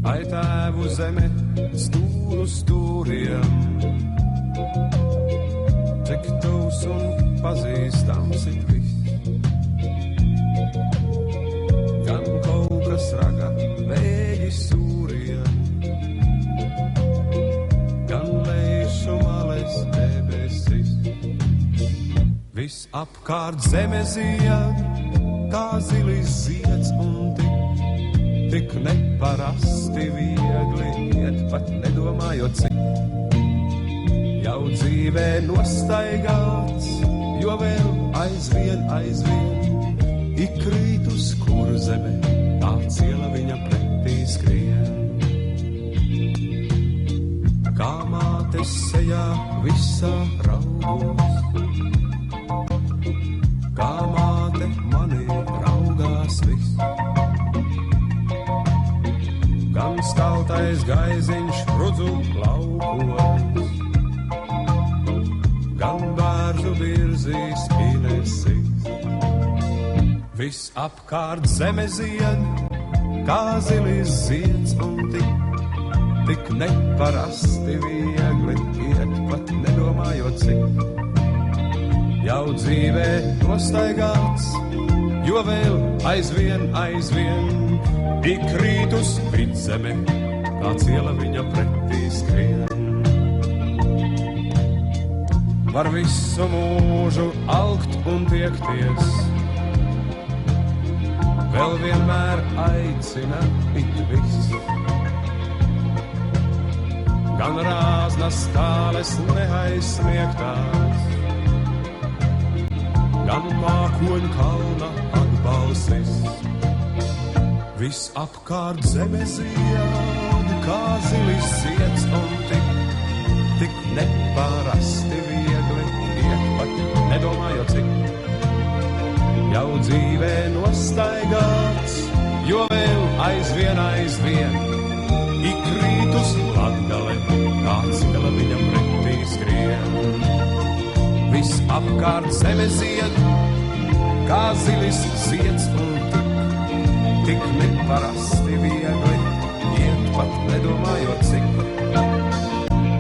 Ai tēvu zeme stūru stūriem, cik tūs un pazīstams it viss. Gan kaukas raga vēji sūriem, gan lejušu males debesis. Viss apkārt zeme zied, kā zilis zieds un tik neparasti viegli iet, pat nedomājot cik. Jau dzīvē nostaigāts, jo vēl aizvien ik krīt uz kurzeme, tā ciela viņa pretī skrien. Kā mātes sejā visā raugos, kā māte manī raugās viss. Gan staltais gaiziņš rudzu laukos, gan bārzu virzīs pīnesis. Viss apkārt zeme zied, kā zilis zieds un tik neparasti viegli iet, pat nedomājot cik. Jau dzīvē nostaigāts, jo vēl aizvien ik krīt uz vidzeme, kā ciela viņa pretī skrien. Var visu mūžu alkt un tiekties, vēl vienmēr aicina it viss. Gan rāznas tāles neaizsniegtās, gan mākoņu kalna atbalsis. Viss apkārt zeme zied, kā zilis zieds un tik neparasti viegli iet, pat nedomājot cik. Jau dzīvē nostaigāts, jo vēl aizvien ik krīt uz Latgale, kā ciela viņam pretī skrien. Viss apkārt zeme zied, kā zilis zieds un tik neparasti viegli iet, pat nedomājot cik.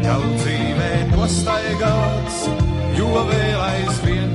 Jau dzīvē nostaigāts, jo vēl aizvien